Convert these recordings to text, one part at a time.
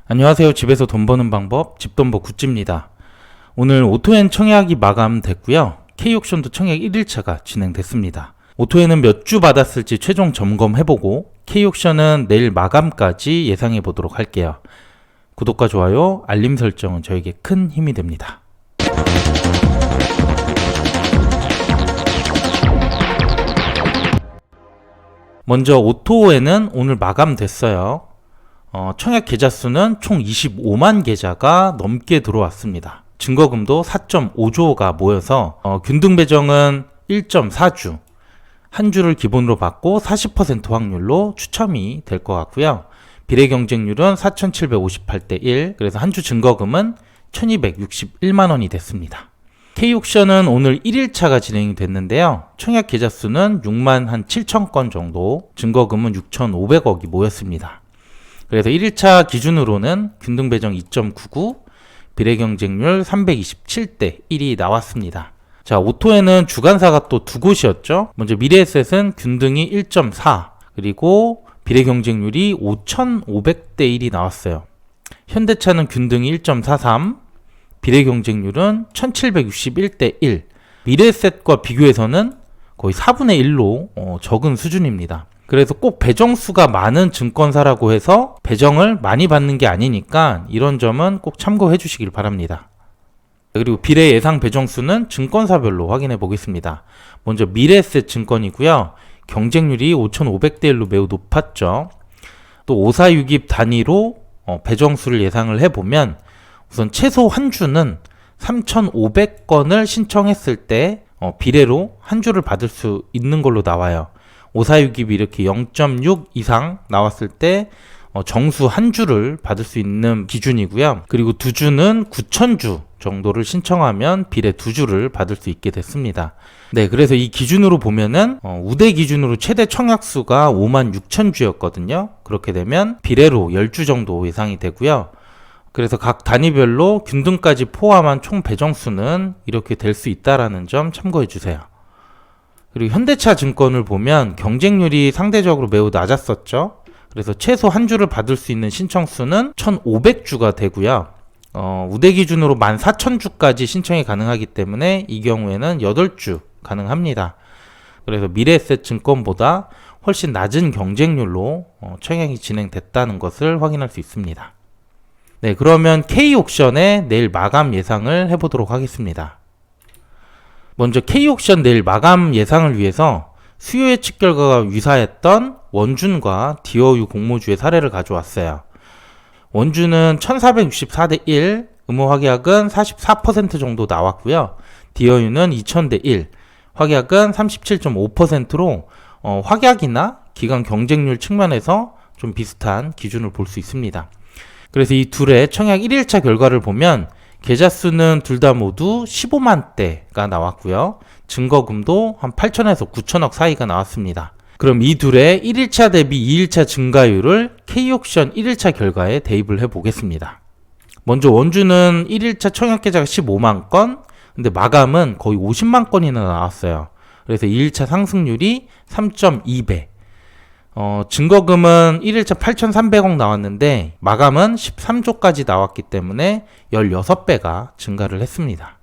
안녕하세요. 집에서 돈 버는 방법 집돈버 굿즈입니다. 오늘 오토엔 청약이 마감됐고요. K옥션도 청약 1일차가 진행됐습니다. 오토엔은 몇 주 받았을지 최종 점검해보고 K옥션은 내일 마감까지 예상해보도록 할게요. 구독과 좋아요, 알림 설정은 저에게 큰 힘이 됩니다. 먼저 오토엔은 오늘 마감됐어요. 청약 계좌 수는 총 25만 계좌가 넘게 들어왔습니다. 증거금도 4.5조가 모여서 균등 배정은 1.4주, 한 주를 기본으로 받고 40% 확률로 추첨이 될 것 같고요. 비례 경쟁률은 4,758대 1, 그래서 한 주 증거금은 1,261만 원이 됐습니다. K옥션은 오늘 1일차가 진행이 됐는데요. 청약 계좌 수는 6만 한 7천 건 정도, 증거금은 6,500억이 모였습니다. 그래서 1일차 기준으로는 균등 배정 2.99, 비례 경쟁률 327대 1이 나왔습니다. 자, 오토에는 주관사가 또 두 곳이었죠. 먼저 미래에셋은 균등이 1.4, 그리고 비례 경쟁률이 5,500대 1이 나왔어요. 현대차는 균등이 1.43, 비례 경쟁률은 1,761대 1. 미래에셋과 비교해서는 거의 4분의 1로 적은 수준입니다. 그래서 꼭 배정수가 많은 증권사라고 해서 배정을 많이 받는 게 아니니까 이런 점은 꼭 참고해 주시길 바랍니다. 그리고 비례 예상 배정수는 증권사별로 확인해 보겠습니다. 먼저 미래에셋 증권이고요. 경쟁률이 5,500대 1로 매우 높았죠. 또 546입 단위로 배정수를 예상을 해보면 우선 최소 한 주는 3,500건을 신청했을 때 비례로 한 주를 받을 수 있는 걸로 나와요. 546입이 이렇게 0.6 이상 나왔을 때 정수 한 주를 받을 수 있는 기준이고요. 그리고 두 주는 9,000주 정도를 신청하면 비례 두 주를 받을 수 있게 됐습니다. 네, 그래서 이 기준으로 보면은 우대 기준으로 최대 청약수가 56,000주였거든요. 그렇게 되면 비례로 10주 정도 예상이 되고요. 그래서 각 단위별로 균등까지 포함한 총 배정수는 이렇게 될 수 있다라는 점 참고해 주세요. 그리고 현대차 증권을 보면 경쟁률이 상대적으로 매우 낮았었죠. 그래서 최소 한 주를 받을 수 있는 신청수는 1,500주가 되고요. 우대 기준으로 14,000주까지 신청이 가능하기 때문에 이 경우에는 8주 가능합니다. 그래서 미래에셋 증권보다 훨씬 낮은 경쟁률로 청약이 진행됐다는 것을 확인할 수 있습니다. 네, 그러면 K옥션의 내일 마감 예상을 해보도록 하겠습니다. 먼저 K옥션 내일 마감 예상을 위해서 수요 예측 결과가 유사했던 원준과 디어유 공모주의 사례를 가져왔어요. 원준은 1464대 1, 의무 확약은 44% 정도 나왔고요. 디어유는 2000대 1, 확약은 37.5%로 확약이나 기간 경쟁률 측면에서 좀 비슷한 기준을 볼 수 있습니다. 그래서 이 둘의 청약 1일차 결과를 보면 계좌 수는 둘 다 모두 15만대가 나왔고요. 증거금도 한 8천에서 9천억 사이가 나왔습니다. 그럼 이 둘의 1일차 대비 2일차 증가율을 K옥션 1일차 결과에 대입을 해보겠습니다. 먼저 원주는 1일차 청약 계좌가 15만 건, 근데 마감은 거의 50만 건이나 나왔어요. 그래서 2일차 상승률이 3.2배. 증거금은 1일차 8,300억 나왔는데 마감은 13조까지 나왔기 때문에 16배가 증가를 했습니다.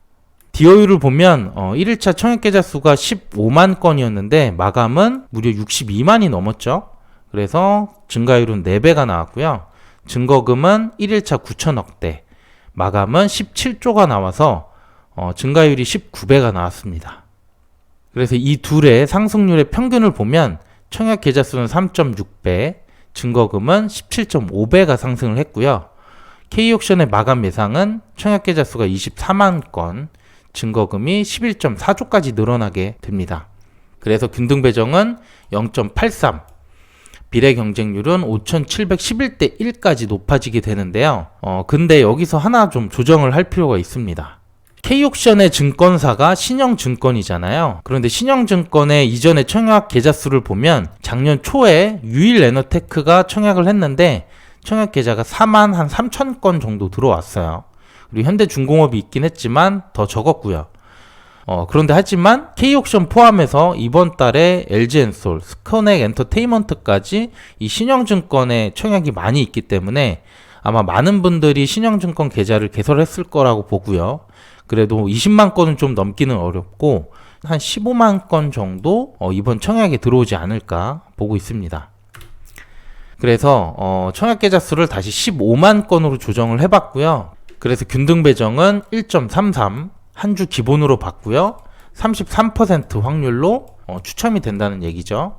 디어유를 보면 1일차 청약계좌 수가 15만 건이었는데 마감은 무려 62만이 넘었죠. 그래서 증가율은 4배가 나왔고요. 증거금은 1일차 9천억대, 마감은 17조가 나와서 증가율이 19배가 나왔습니다. 그래서 이 둘의 상승률의 평균을 보면 청약 계좌 수는 3.6배, 증거금은 17.5배가 상승을 했고요. K옥션의 마감 예상은 청약 계좌 수가 24만 건, 증거금이 11.4조까지 늘어나게 됩니다. 그래서 균등 배정은 0.83, 비례 경쟁률은 5,711대 1까지 높아지게 되는데요. 근데 여기서 하나 좀 조정을 할 필요가 있습니다. K옥션의 증권사가 신영증권이잖아요. 그런데 신영증권의 이전의 청약 계좌 수를 보면 작년 초에 유일에너테크가 청약을 했는데 청약 계좌가 4만 한 3천 건 정도 들어왔어요. 그리고 현대중공업이 있긴 했지만 더 적었고요. 그런데 하지만 K옥션 포함해서 이번 달에 LG엔솔, 스코넥 엔터테인먼트까지 이 신영증권의 청약이 많이 있기 때문에 아마 많은 분들이 신영증권 계좌를 개설했을 거라고 보고요. 그래도 20만 건은 좀 넘기는 어렵고 한 15만 건 정도 이번 청약에 들어오지 않을까 보고 있습니다. 그래서 청약 계좌 수를 다시 15만 건으로 조정을 해봤고요. 그래서 균등 배정은 1.33 한 주 기본으로 받고요. 33% 확률로 추첨이 된다는 얘기죠.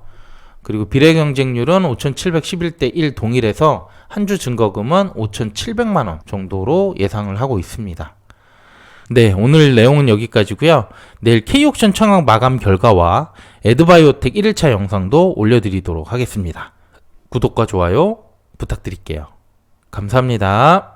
그리고 비례 경쟁률은 5,711대 1 동일해서 한 주 증거금은 5,700만 원 정도로 예상을 하고 있습니다. 네, 오늘 내용은 여기까지고요. 내일 K옥션 청약 마감 결과와 에드바이오텍 1일차 영상도 올려드리도록 하겠습니다. 구독과 좋아요 부탁드릴게요. 감사합니다.